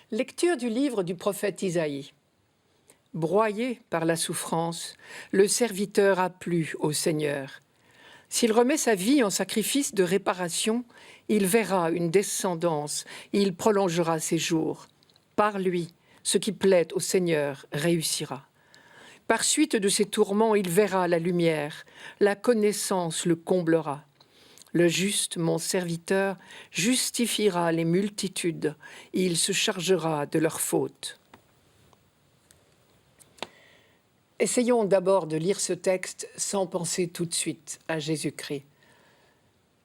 Lecture du livre du prophète Isaïe. Broyé par la souffrance, le serviteur a plu au Seigneur. S'il remet sa vie en sacrifice de réparation, il verra une descendance, il prolongera ses jours. Par lui, ce qui plaît au Seigneur réussira. Par suite de ses tourments, il verra la lumière, la connaissance le comblera. Le juste, mon serviteur, justifiera les multitudes, il se chargera de leurs fautes. Essayons d'abord de lire ce texte sans penser tout de suite à Jésus-Christ.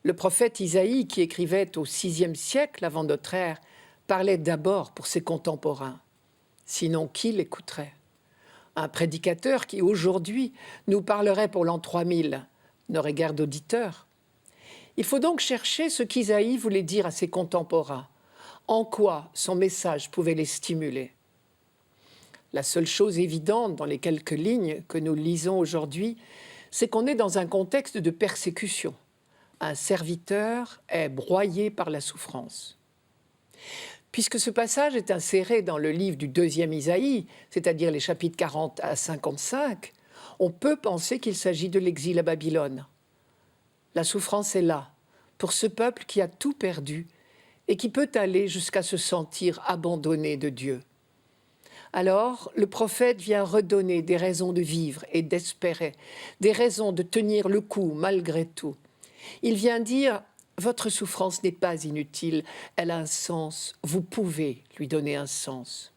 Le prophète Isaïe, qui écrivait au VIe siècle avant notre ère, parlait d'abord pour ses contemporains. Sinon, qui l'écouterait ? Un prédicateur qui, aujourd'hui, nous parlerait pour l'an 3000, n'aurait guère d'auditeurs. Il faut donc chercher ce qu'Isaïe voulait dire à ses contemporains. En quoi son message pouvait les stimuler ? La seule chose évidente dans les quelques lignes que nous lisons aujourd'hui, c'est qu'on est dans un contexte de persécution. Un serviteur est broyé par la souffrance. Puisque ce passage est inséré dans le livre du 2e Isaïe, c'est-à-dire les chapitres 40 à 55, on peut penser qu'il s'agit de l'exil à Babylone. La souffrance est là, pour ce peuple qui a tout perdu et qui peut aller jusqu'à se sentir abandonné de Dieu. Alors, le prophète vient redonner des raisons de vivre et d'espérer, des raisons de tenir le coup malgré tout. Il vient dire « Votre souffrance n'est pas inutile, elle a un sens, vous pouvez lui donner un sens. »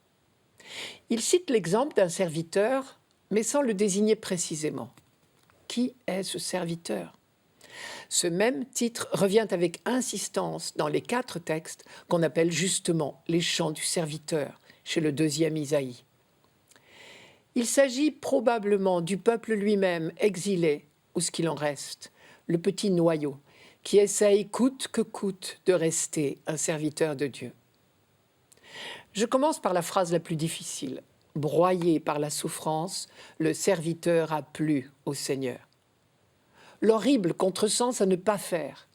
Il cite l'exemple d'un serviteur, mais sans le désigner précisément. Qui est ce serviteur ? Ce même titre revient avec insistance dans les 4 textes qu'on appelle justement les chants du serviteur, chez le 2e Isaïe. Il s'agit probablement du peuple lui-même exilé, ou ce qu'il en reste, le petit noyau, qui essaye coûte que coûte de rester un serviteur de Dieu. Je commence par la phrase la plus difficile. Broyé par la souffrance, le serviteur a plu au Seigneur. L'horrible contresens à ne pas faire,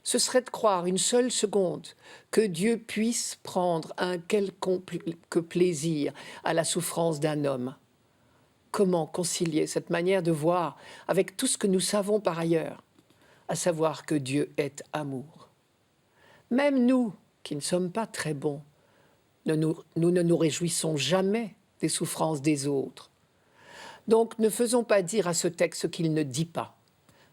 ce serait de croire une seule seconde que Dieu puisse prendre un quelconque plaisir à la souffrance d'un homme. Comment concilier cette manière de voir avec tout ce que nous savons par ailleurs, à savoir que Dieu est amour. Même nous, qui ne sommes pas très bons, nous ne nous réjouissons jamais des souffrances des autres. Donc ne faisons pas dire à ce texte ce qu'il ne dit pas.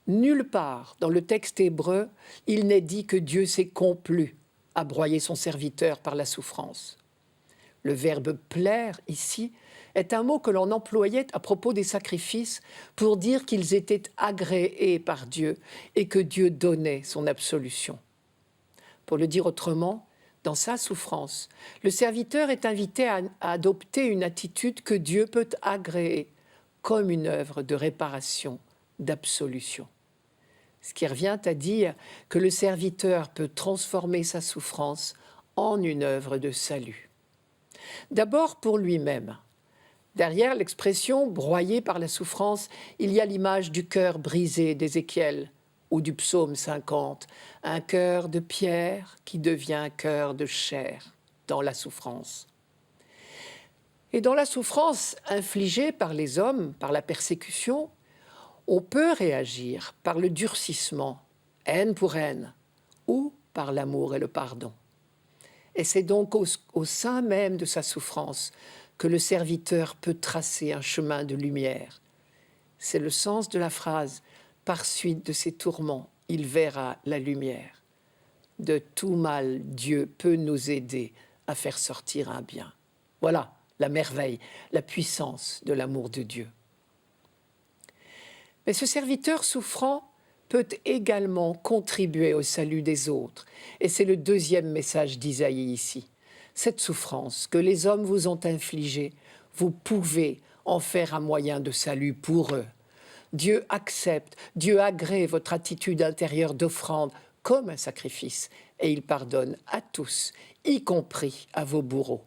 Nulle part dans le texte hébreu, il n'est dit que Dieu s'est complu à broyer son serviteur par la souffrance. Le verbe « plaire » ici est un mot que l'on employait à propos des sacrifices pour dire qu'ils étaient agréés par Dieu et que Dieu donnait son absolution. Pour le dire autrement, dans sa souffrance, le serviteur est invité à adopter une attitude que Dieu peut agréer comme une œuvre de réparation, d'absolution. Ce qui revient à dire que le serviteur peut transformer sa souffrance en une œuvre de salut. D'abord pour lui-même. Derrière l'expression « broyé par la souffrance », il y a l'image du cœur brisé d'Ézéchiel ou du psaume 50, un cœur de pierre qui devient cœur de chair dans la souffrance. Et dans la souffrance infligée par les hommes, par la persécution, on peut réagir par le durcissement, haine pour haine, ou par l'amour et le pardon. Et c'est donc au sein même de sa souffrance que le serviteur peut tracer un chemin de lumière. C'est le sens de la phrase « Par suite de ses tourments, il verra la lumière ». De tout mal, Dieu peut nous aider à faire sortir un bien. Voilà la merveille, la puissance de l'amour de Dieu. Mais ce serviteur souffrant peut également contribuer au salut des autres. Et c'est le 2e message d'Isaïe ici. Cette souffrance que les hommes vous ont infligée, vous pouvez en faire un moyen de salut pour eux. Dieu accepte, Dieu agrée votre attitude intérieure d'offrande comme un sacrifice et il pardonne à tous, y compris à vos bourreaux.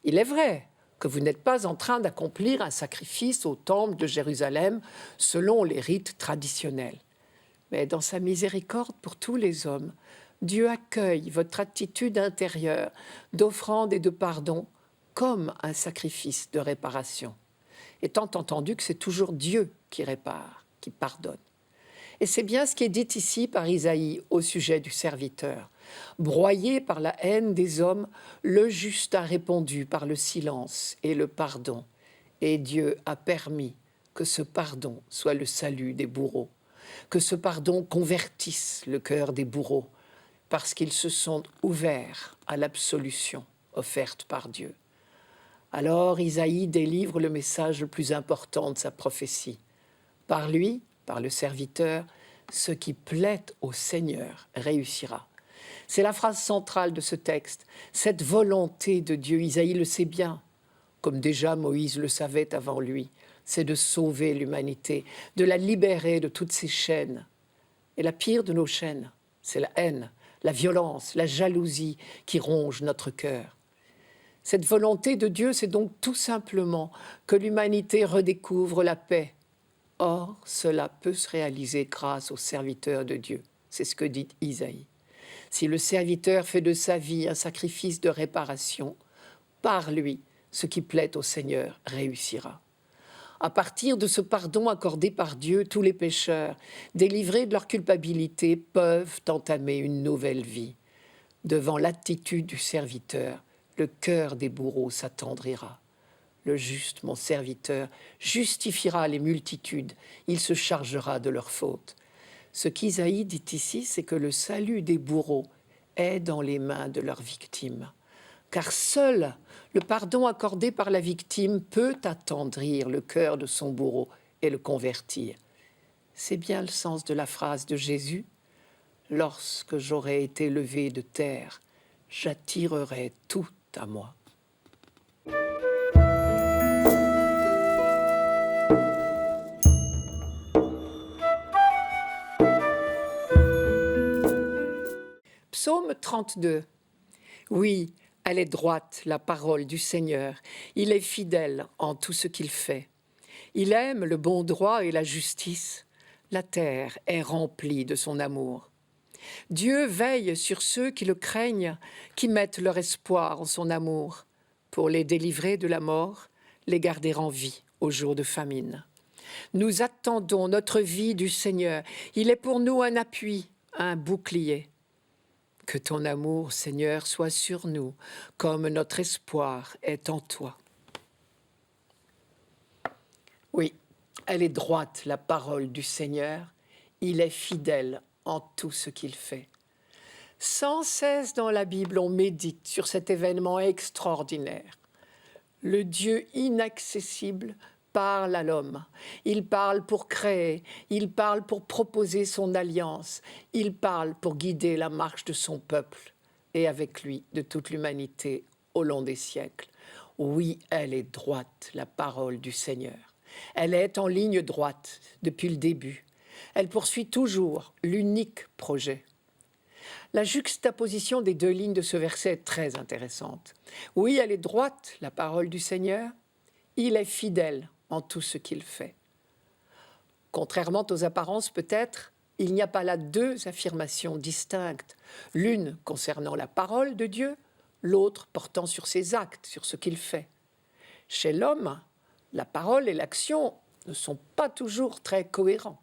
Il est vrai que vous n'êtes pas en train d'accomplir un sacrifice au temple de Jérusalem selon les rites traditionnels. Mais dans sa miséricorde pour tous les hommes, Dieu accueille votre attitude intérieure d'offrande et de pardon comme un sacrifice de réparation, étant entendu que c'est toujours Dieu qui répare, qui pardonne. Et c'est bien ce qui est dit ici par Isaïe au sujet du serviteur. Broyé par la haine des hommes, le juste a répondu par le silence et le pardon. Et Dieu a permis que ce pardon soit le salut des bourreaux, que ce pardon convertisse le cœur des bourreaux, parce qu'ils se sont ouverts à l'absolution offerte par Dieu. Alors Isaïe délivre le message le plus important de sa prophétie. Par lui, par le serviteur, ce qui plaît au Seigneur réussira. C'est la phrase centrale de ce texte. Cette volonté de Dieu, Isaïe le sait bien, comme déjà Moïse le savait avant lui, c'est de sauver l'humanité, de la libérer de toutes ses chaînes. Et la pire de nos chaînes, c'est la haine, la violence, la jalousie qui ronge notre cœur. Cette volonté de Dieu, c'est donc tout simplement que l'humanité redécouvre la paix. Or, cela peut se réaliser grâce au serviteur de Dieu. C'est ce que dit Isaïe. Si le serviteur fait de sa vie un sacrifice de réparation, par lui, ce qui plaît au Seigneur réussira. À partir de ce pardon accordé par Dieu, tous les pécheurs, délivrés de leur culpabilité, peuvent entamer une nouvelle vie. Devant l'attitude du serviteur, le cœur des bourreaux s'attendrira. Le juste, mon serviteur, justifiera les multitudes, il se chargera de leurs fautes. Ce qu'Isaïe dit ici, c'est que le salut des bourreaux est dans les mains de leurs victimes. Car seul le pardon accordé par la victime peut attendrir le cœur de son bourreau et le convertir. C'est bien le sens de la phrase de Jésus. « Lorsque j'aurai été levé de terre, j'attirerai tout à moi. » Psaume 32. Oui, elle est droite, la parole du Seigneur. Il est fidèle en tout ce qu'il fait. Il aime le bon droit et la justice. La terre est remplie de son amour. Dieu veille sur ceux qui le craignent, qui mettent leur espoir en son amour, pour les délivrer de la mort, les garder en vie au jour de famine. Nous attendons notre vie du Seigneur. Il est pour nous un appui, un bouclier. Que ton amour, Seigneur, soit sur nous, comme notre espoir est en toi. Oui, elle est droite, la parole du Seigneur. Il est fidèle en tout ce qu'il fait. Sans cesse dans la Bible, on médite sur cet événement extraordinaire. Le Dieu inaccessible parle à l'homme. Il parle pour créer, il parle pour proposer son alliance, il parle pour guider la marche de son peuple et avec lui de toute l'humanité au long des siècles. Oui, elle est droite, la parole du Seigneur. Elle est en ligne droite depuis le début. Elle poursuit toujours l'unique projet. La juxtaposition des deux lignes de ce verset est très intéressante. Oui, elle est droite, la parole du Seigneur. Il est fidèle en tout ce qu'il fait. Contrairement aux apparences peut-être, il n'y a pas là deux affirmations distinctes, l'une concernant la parole de Dieu, l'autre portant sur ses actes, sur ce qu'il fait. Chez l'homme, la parole et l'action ne sont pas toujours très cohérents.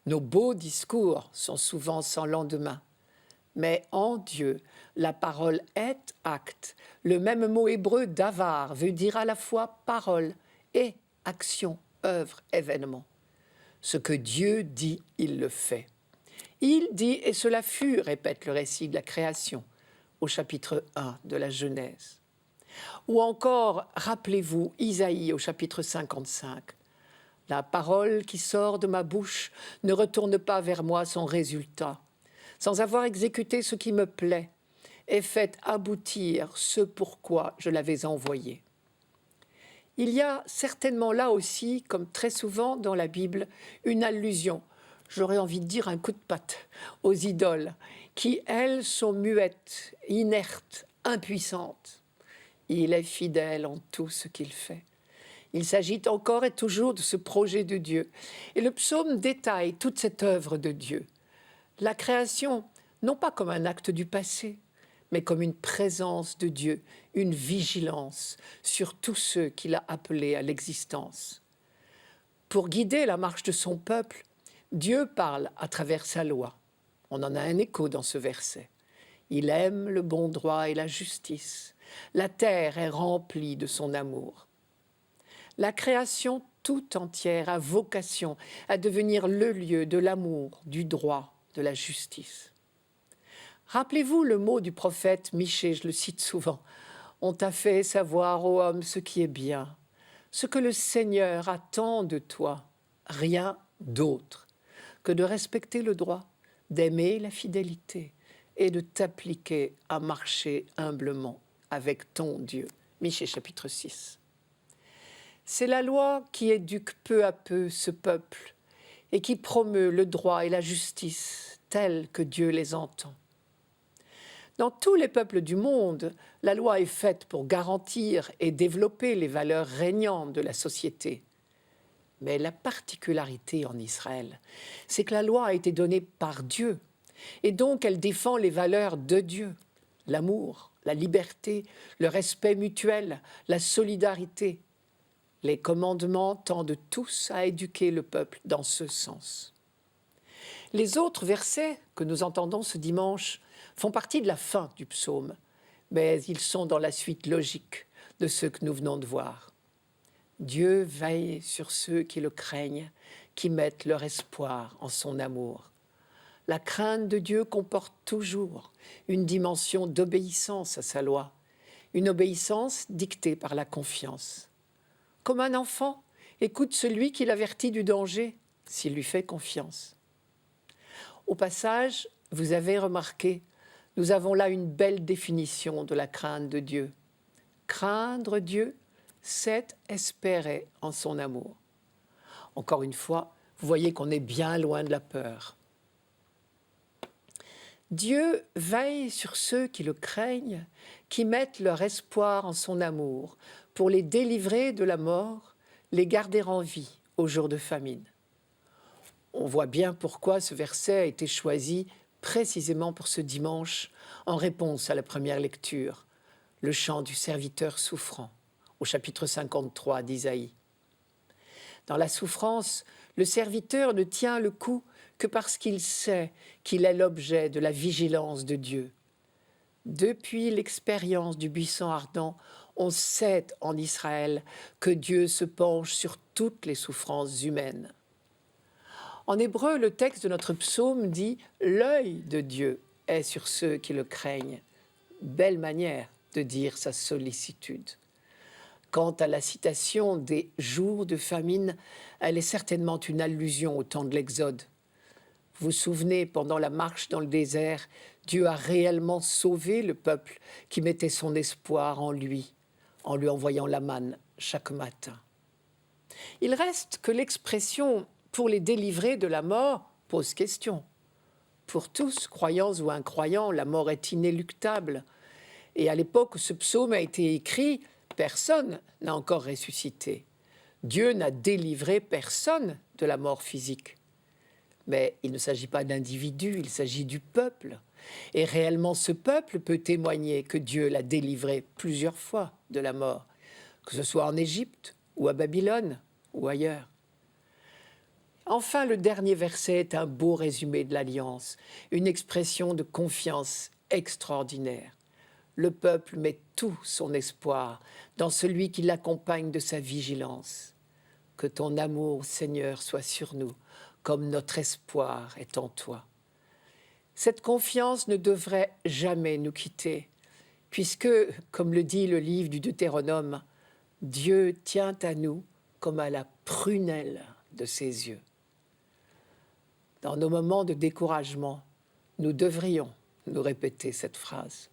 Nos beaux discours sont souvent sans lendemain. Mais en Dieu, la parole est acte. Le même mot hébreu davar veut dire à la fois parole et action, œuvre, événement. Ce que Dieu dit, il le fait. Il dit, et cela fut, répète le récit de la création, au chapitre 1 de la Genèse. Ou encore, rappelez-vous, Isaïe au chapitre 55. La parole qui sort de ma bouche ne retourne pas vers moi sans résultat, sans avoir exécuté ce qui me plaît, et fait aboutir ce pourquoi je l'avais envoyé. Il y a certainement là aussi, comme très souvent dans la Bible, une allusion, j'aurais envie de dire un coup de patte, aux idoles, qui, elles, sont muettes, inertes, impuissantes. Il est fidèle en tout ce qu'il fait. Il s'agit encore et toujours de ce projet de Dieu. Et le psaume détaille toute cette œuvre de Dieu. La création non pas comme un acte du passé, mais comme une présence de Dieu, une vigilance sur tous ceux qu'il a appelés à l'existence. Pour guider la marche de son peuple, Dieu parle à travers sa loi. On en a un écho dans ce verset. Il aime le bon droit et la justice. La terre est remplie de son amour. La création tout entière a vocation à devenir le lieu de l'amour, du droit, de la justice. Rappelez-vous le mot du prophète Michée, je le cite souvent. « On t'a fait savoir, ô homme, ce qui est bien, ce que le Seigneur attend de toi, rien d'autre que de respecter le droit, d'aimer la fidélité et de t'appliquer à marcher humblement avec ton Dieu. » Michée chapitre 6. C'est la loi qui éduque peu à peu ce peuple et qui promeut le droit et la justice tels que Dieu les entend. Dans tous les peuples du monde, la loi est faite pour garantir et développer les valeurs régnantes de la société. Mais la particularité en Israël, c'est que la loi a été donnée par Dieu, et donc elle défend les valeurs de Dieu, l'amour, la liberté, le respect mutuel, la solidarité. Les commandements tendent tous à éduquer le peuple dans ce sens. Les autres versets que nous entendons ce dimanche font partie de la fin du psaume, mais ils sont dans la suite logique de ce que nous venons de voir. Dieu veille sur ceux qui le craignent, qui mettent leur espoir en son amour. La crainte de Dieu comporte toujours une dimension d'obéissance à sa loi, une obéissance dictée par la confiance. Comme un enfant écoute celui qui l'avertit du danger s'il lui fait confiance. Au passage, vous avez remarqué, nous avons là une belle définition de la crainte de Dieu. Craindre Dieu, c'est espérer en son amour. Encore une fois, vous voyez qu'on est bien loin de la peur. Dieu veille sur ceux qui le craignent, qui mettent leur espoir en son amour, pour les délivrer de la mort, les garder en vie au jour de famine. On voit bien pourquoi ce verset a été choisi précisément pour ce dimanche, en réponse à la première lecture, le chant du serviteur souffrant, au chapitre 53 d'Isaïe. Dans la souffrance, le serviteur ne tient le coup que parce qu'il sait qu'il est l'objet de la vigilance de Dieu. Depuis l'expérience du buisson ardent, on sait en Israël que Dieu se penche sur toutes les souffrances humaines. En hébreu, le texte de notre psaume dit « L'œil de Dieu est sur ceux qui le craignent ». Belle manière de dire sa sollicitude. Quant à la citation des jours de famine, elle est certainement une allusion au temps de l'Exode. Vous vous souvenez, pendant la marche dans le désert, Dieu a réellement sauvé le peuple qui mettait son espoir en lui envoyant la manne chaque matin. Il reste que l'expression « pour les délivrer de la mort » pose question. Pour tous, croyants ou incroyants, la mort est inéluctable. Et à l'époque où ce psaume a été écrit, personne n'a encore ressuscité. Dieu n'a délivré personne de la mort physique. Mais il ne s'agit pas d'individus, il s'agit du peuple. Et réellement, ce peuple peut témoigner que Dieu l'a délivré plusieurs fois de la mort, que ce soit en Égypte ou à Babylone ou ailleurs. Enfin, le dernier verset est un beau résumé de l'Alliance, une expression de confiance extraordinaire. Le peuple met tout son espoir dans celui qui l'accompagne de sa vigilance. Que ton amour, Seigneur, soit sur nous, comme notre espoir est en toi. Cette confiance ne devrait jamais nous quitter, puisque, comme le dit le livre du Deutéronome, Dieu tient à nous comme à la prunelle de ses yeux. Dans nos moments de découragement, nous devrions nous répéter cette phrase.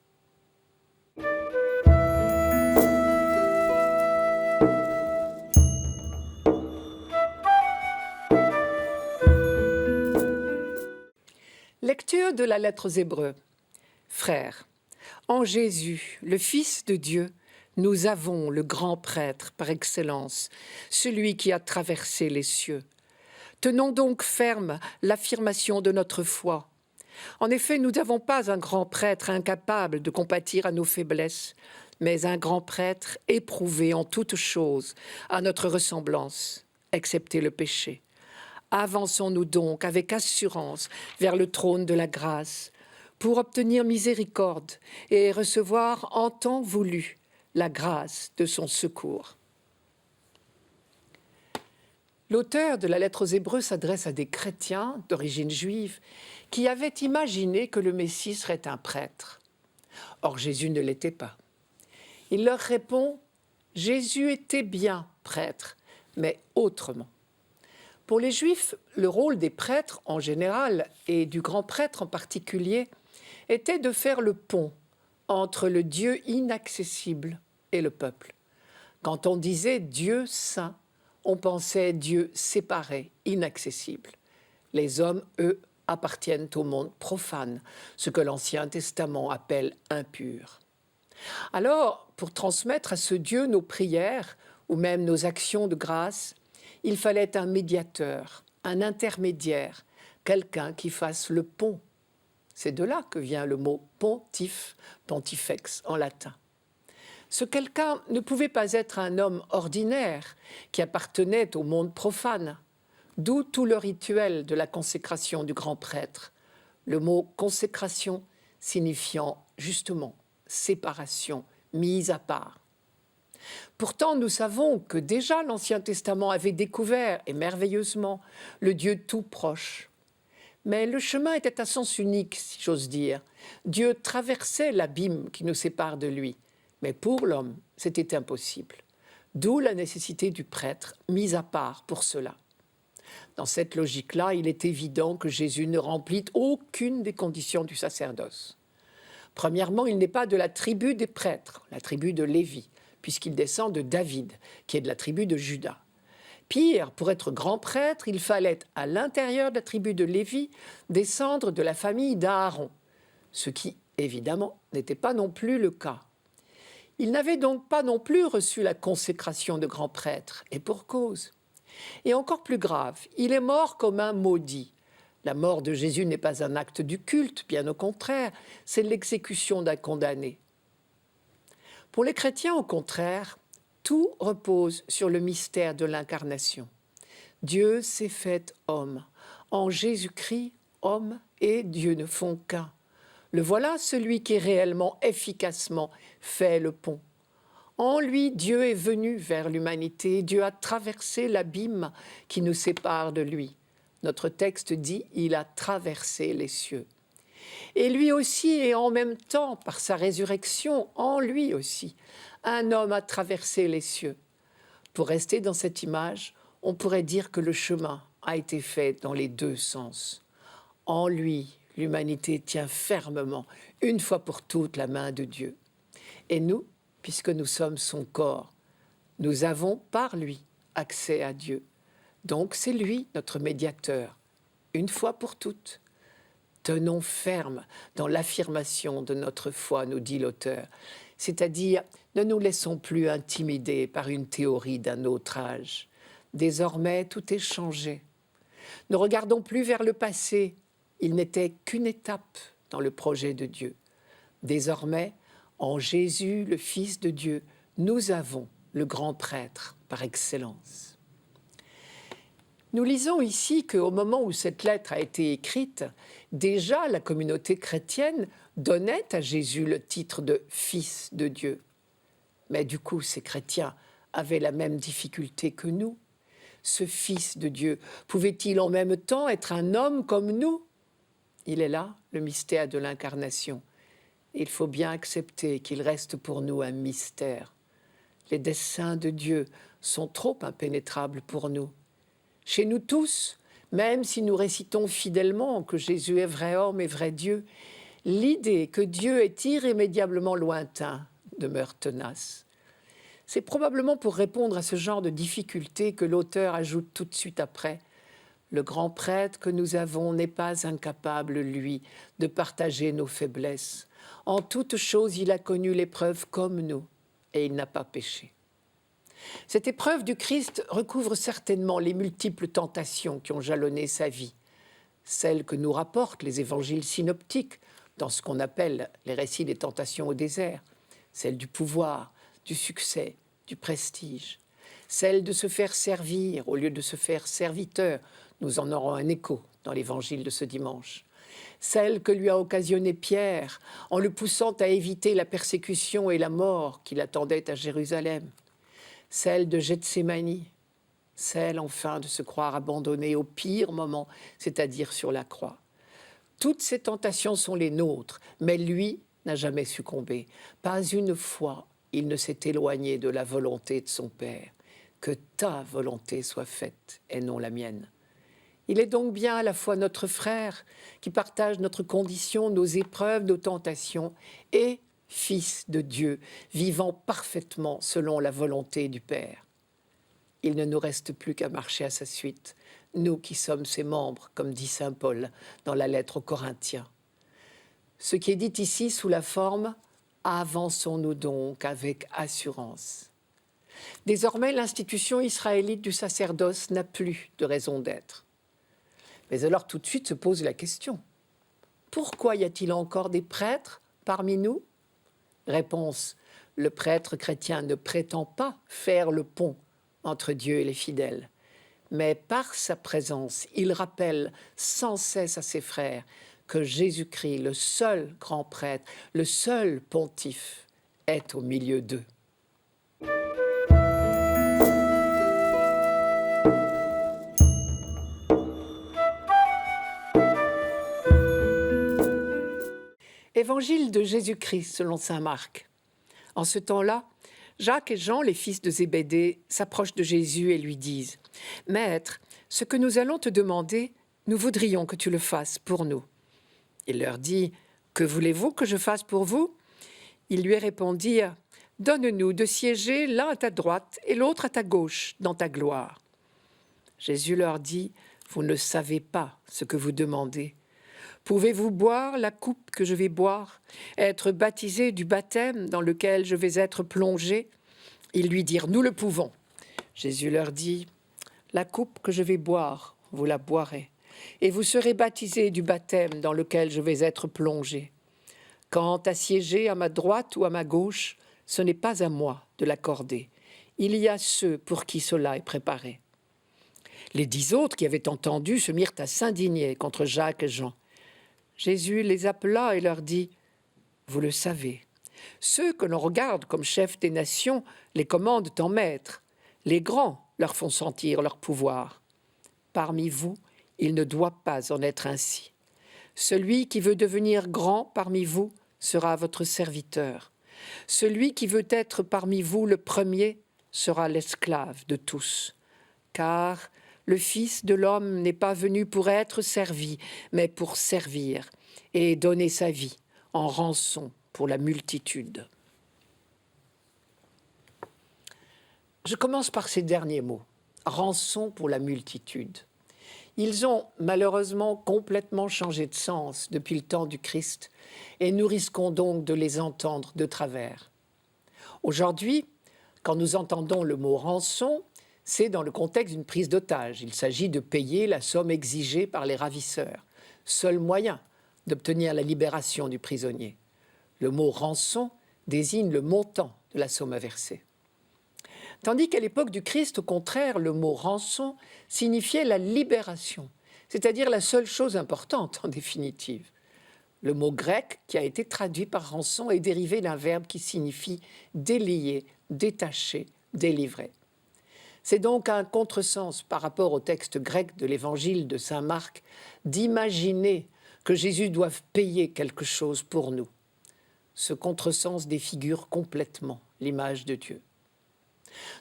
Lecture de la lettre aux Hébreux. Frères, en Jésus, le Fils de Dieu, nous avons le grand prêtre par excellence, celui qui a traversé les cieux. Tenons donc ferme l'affirmation de notre foi. En effet, nous n'avons pas un grand prêtre incapable de compatir à nos faiblesses, mais un grand prêtre éprouvé en toutes choses à notre ressemblance, excepté le péché. Avançons-nous donc avec assurance vers le trône de la grâce pour obtenir miséricorde et recevoir en temps voulu la grâce de son secours. L'auteur de la lettre aux Hébreux s'adresse à des chrétiens d'origine juive qui avaient imaginé que le Messie serait un prêtre. Or, Jésus ne l'était pas. Il leur répond « Jésus était bien prêtre, mais autrement ». Pour les Juifs, le rôle des prêtres en général et du grand prêtre en particulier était de faire le pont entre le Dieu inaccessible et le peuple. Quand on disait Dieu saint, on pensait Dieu séparé, inaccessible. Les hommes, eux, appartiennent au monde profane, ce que l'Ancien Testament appelle impur. Alors, pour transmettre à ce Dieu nos prières ou même nos actions de grâce, il fallait un médiateur, un intermédiaire, quelqu'un qui fasse le pont. C'est de là que vient le mot pontife, pontifex en latin. Ce quelqu'un ne pouvait pas être un homme ordinaire qui appartenait au monde profane, d'où tout le rituel de la consécration du grand prêtre. Le mot consécration signifiant justement séparation, mise à part. Pourtant, nous savons que déjà l'Ancien Testament avait découvert, et merveilleusement, le Dieu tout proche. Mais le chemin était à sens unique, si j'ose dire. Dieu traversait l'abîme qui nous sépare de lui. Mais pour l'homme, c'était impossible. D'où la nécessité du prêtre, mis à part pour cela. Dans cette logique-là, il est évident que Jésus ne remplit aucune des conditions du sacerdoce. Premièrement, il n'est pas de la tribu des prêtres, la tribu de Lévi, puisqu'il descend de David, qui est de la tribu de Juda. Pire, pour être grand prêtre, il fallait, à l'intérieur de la tribu de Lévi, descendre de la famille d'Aaron, ce qui, évidemment, n'était pas non plus le cas. Il n'avait donc pas non plus reçu la consécration de grand prêtre, et pour cause. Et encore plus grave, il est mort comme un maudit. La mort de Jésus n'est pas un acte du culte, bien au contraire, c'est l'exécution d'un condamné. Pour les chrétiens, au contraire, tout repose sur le mystère de l'incarnation. Dieu s'est fait homme. En Jésus-Christ, homme et Dieu ne font qu'un. Le voilà celui qui réellement, efficacement fait le pont. En lui, Dieu est venu vers l'humanité. Dieu a traversé l'abîme qui nous sépare de lui. Notre texte dit « il a traversé les cieux ». Et lui aussi, et en même temps, par sa résurrection, en lui aussi, un homme a traversé les cieux. Pour rester dans cette image, on pourrait dire que le chemin a été fait dans les deux sens. En lui, l'humanité tient fermement, une fois pour toutes, la main de Dieu. Et nous, puisque nous sommes son corps, nous avons par lui accès à Dieu. Donc c'est lui notre médiateur, une fois pour toutes. Tenons ferme dans l'affirmation de notre foi, nous dit l'auteur. C'est-à-dire, ne nous laissons plus intimider par une théorie d'un autre âge. Désormais, tout est changé. Ne regardons plus vers le passé. Il n'était qu'une étape dans le projet de Dieu. Désormais, en Jésus, le Fils de Dieu, nous avons le grand prêtre par excellence. Nous lisons ici qu'au moment où cette lettre a été écrite, déjà la communauté chrétienne donnait à Jésus le titre de Fils de Dieu. Mais du coup, ces chrétiens avaient la même difficulté que nous. Ce Fils de Dieu pouvait-il en même temps être un homme comme nous ? Il est là, le mystère de l'incarnation. Il faut bien accepter qu'il reste pour nous un mystère. Les desseins de Dieu sont trop impénétrables pour nous. Chez nous tous, même si nous récitons fidèlement que Jésus est vrai homme et vrai Dieu, l'idée que Dieu est irrémédiablement lointain demeure tenace. C'est probablement pour répondre à ce genre de difficultés que l'auteur ajoute tout de suite après « Le grand prêtre que nous avons n'est pas incapable, lui, de partager nos faiblesses. En toute chose, il a connu l'épreuve comme nous, et il n'a pas péché. » Cette épreuve du Christ recouvre certainement les multiples tentations qui ont jalonné sa vie. celle que nous rapportent les évangiles synoptiques dans ce qu'on appelle les récits des tentations au désert, celle du pouvoir, du succès, du prestige, celle de se faire servir au lieu de se faire serviteur, nous en aurons un écho dans l'évangile de ce dimanche, celle que lui a occasionnée Pierre en le poussant à éviter la persécution et la mort qui l'attendait à Jérusalem, celle de Gethsémani, celle enfin de se croire abandonné au pire moment, c'est-à-dire sur la croix. Toutes ces tentations sont les nôtres, mais lui n'a jamais succombé. Pas une fois, il ne s'est éloigné de la volonté de son Père. Que ta volonté soit faite et non la mienne. Il est donc bien à la fois notre frère qui partage notre condition, nos épreuves, nos tentations, et Fils de Dieu, vivant parfaitement selon la volonté du Père. Il ne nous reste plus qu'à marcher à sa suite, nous qui sommes ses membres, comme dit saint Paul dans la lettre aux Corinthiens. Ce qui est dit ici sous la forme « avançons-nous donc avec assurance ». Désormais, l'institution israélite du sacerdoce n'a plus de raison d'être. Mais alors tout de suite se pose la question, pourquoi y a-t-il encore des prêtres parmi nous ? Réponse, le prêtre chrétien ne prétend pas faire le pont entre Dieu et les fidèles, mais par sa présence, il rappelle sans cesse à ses frères que Jésus-Christ, le seul grand prêtre, le seul pontife, est au milieu d'eux. Évangile de Jésus-Christ selon saint Marc. En ce temps-là, Jacques et Jean, les fils de Zébédée, s'approchent de Jésus et lui disent « Maître, ce que nous allons te demander, nous voudrions que tu le fasses pour nous. » Il leur dit « Que voulez-vous que je fasse pour vous ?» Ils lui répondirent « Donne-nous de siéger l'un à ta droite et l'autre à ta gauche dans ta gloire. » Jésus leur dit « Vous ne savez pas ce que vous demandez. Pouvez-vous boire la coupe que je vais boire, être baptisé du baptême dans lequel je vais être plongé ?» Ils lui dirent « Nous le pouvons. » Jésus leur dit « La coupe que je vais boire, vous la boirez, et vous serez baptisés du baptême dans lequel je vais être plongé. Quant à siéger à ma droite ou à ma gauche, ce n'est pas à moi de l'accorder. Il y a ceux pour qui cela est préparé. » Les 10 autres qui avaient entendu se mirent à s'indigner contre Jacques et Jean. Jésus les appela et leur dit « Vous le savez, ceux que l'on regarde comme chefs des nations les commandent en maîtres. Les grands leur font sentir leur pouvoir. Parmi vous, il ne doit pas en être ainsi. Celui qui veut devenir grand parmi vous sera votre serviteur. Celui qui veut être parmi vous le premier sera l'esclave de tous. Car le Fils de l'homme n'est pas venu pour être servi, mais pour servir et donner sa vie en rançon pour la multitude. Je commence par ces derniers mots, rançon pour la multitude. Ils ont malheureusement complètement changé de sens depuis le temps du Christ et nous risquons donc de les entendre de travers. Aujourd'hui, quand nous entendons le mot rançon, c'est dans le contexte d'une prise d'otage. Il s'agit de payer la somme exigée par les ravisseurs, seul moyen d'obtenir la libération du prisonnier. Le mot rançon désigne le montant de la somme à verser. Tandis qu'à l'époque du Christ, au contraire, le mot rançon signifiait la libération, c'est-à-dire la seule chose importante en définitive. Le mot grec qui a été traduit par rançon est dérivé d'un verbe qui signifie délier, détacher, délivrer. C'est donc un contresens par rapport au texte grec de l'évangile de saint Marc d'imaginer que Jésus doive payer quelque chose pour nous. Ce contresens défigure complètement l'image de Dieu.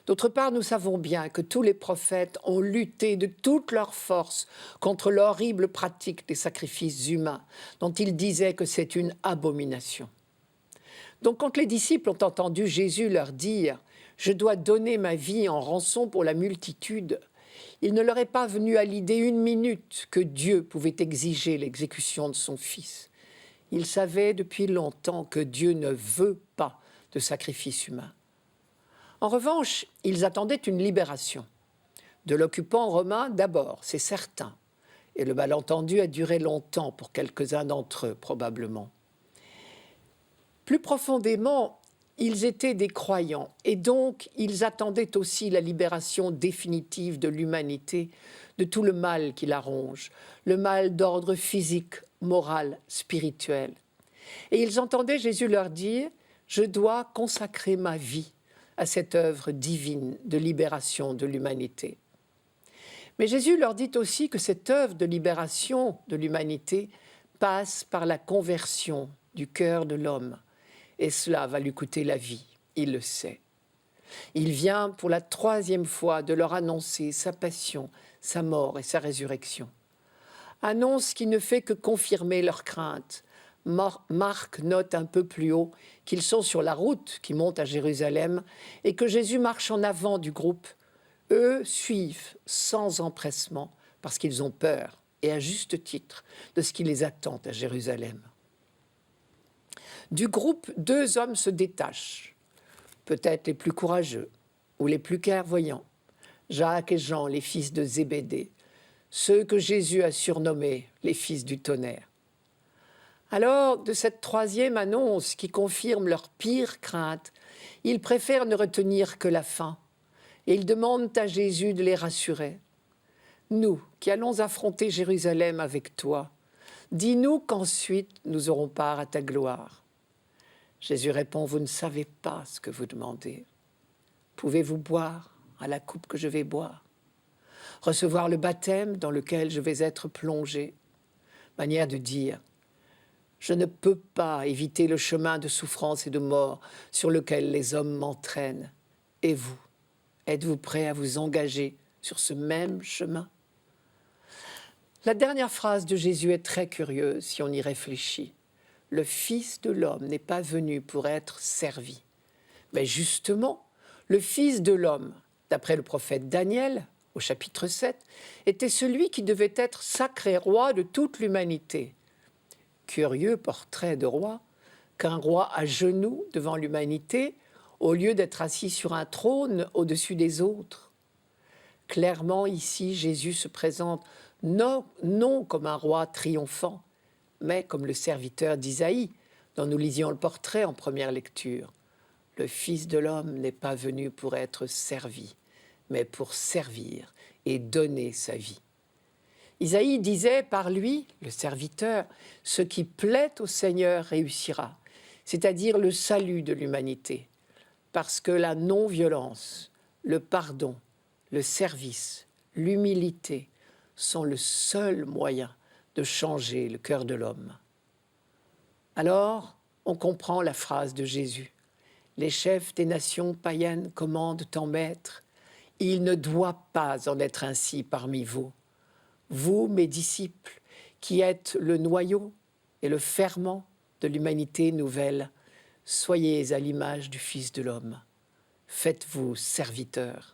D'autre part, nous savons bien que tous les prophètes ont lutté de toute leur force contre l'horrible pratique des sacrifices humains, dont ils disaient que c'est une abomination. Donc quand les disciples ont entendu Jésus leur dire « Je dois donner ma vie en rançon pour la multitude », il ne leur est pas venu à l'idée une minute que Dieu pouvait exiger l'exécution de son Fils. Ils savaient depuis longtemps que Dieu ne veut pas de sacrifice humain. En revanche, ils attendaient une libération. De l'occupant romain d'abord, c'est certain, Et le malentendu a duré longtemps pour quelques-uns d'entre eux, probablement. Plus profondément, ils étaient des croyants et donc ils attendaient aussi la libération définitive de l'humanité, de tout le mal qui la ronge, le mal d'ordre physique, moral, spirituel. Et ils entendaient Jésus leur dire « Je dois consacrer ma vie à cette œuvre divine de libération de l'humanité ». Mais Jésus leur dit aussi que cette œuvre de libération de l'humanité passe par la conversion du cœur de l'homme. Et cela va lui coûter la vie, il le sait. Il vient pour la 3e fois de leur annoncer sa passion, sa mort et sa résurrection. Annonce qui ne fait que confirmer leur crainte. Marc note un peu plus haut qu'ils sont sur la route qui monte à Jérusalem et que Jésus marche en avant du groupe. Eux suivent sans empressement parce qu'ils ont peur, et à juste titre, de ce qui les attend à Jérusalem. Du groupe, 2 hommes se détachent, peut-être les plus courageux ou les plus clairvoyants, Jacques et Jean, les fils de Zébédée, ceux que Jésus a surnommés les fils du tonnerre. Alors, de cette 3e annonce qui confirme leur pire crainte, ils préfèrent ne retenir que la fin, et ils demandent à Jésus de les rassurer. Nous, qui allons affronter Jérusalem avec toi, dis-nous qu'ensuite nous aurons part à ta gloire. Jésus répond, vous ne savez pas ce que vous demandez. Pouvez-vous boire à la coupe que je vais boire? Recevoir le baptême dans lequel je vais être plongé? Manière de dire, je ne peux pas éviter le chemin de souffrance et de mort sur lequel les hommes m'entraînent. Et vous, êtes-vous prêt à vous engager sur ce même chemin? La dernière phrase de Jésus est très curieuse si on y réfléchit. Le Fils de l'homme n'est pas venu pour être servi. Mais justement, le Fils de l'homme, d'après le prophète Daniel, au chapitre 7, était celui qui devait être sacré roi de toute l'humanité. Curieux portrait de roi, qu'un roi à genoux devant l'humanité, au lieu d'être assis sur un trône au-dessus des autres. Clairement, ici, Jésus se présente non comme un roi triomphant, mais comme le serviteur d'Isaïe, dont nous lisions le portrait en première lecture. Le Fils de l'homme n'est pas venu pour être servi, mais pour servir et donner sa vie. Isaïe disait par lui, le serviteur, ce qui plaît au Seigneur réussira, c'est-à-dire le salut de l'humanité, parce que la non-violence, le pardon, le service, l'humilité sont le seul moyen de changer le cœur de l'homme. Alors, on comprend la phrase de Jésus. Les chefs des nations païennes commandent en maître. Il ne doit pas en être ainsi parmi vous. Vous, mes disciples, qui êtes le noyau et le ferment de l'humanité nouvelle, soyez à l'image du Fils de l'homme. Faites-vous serviteurs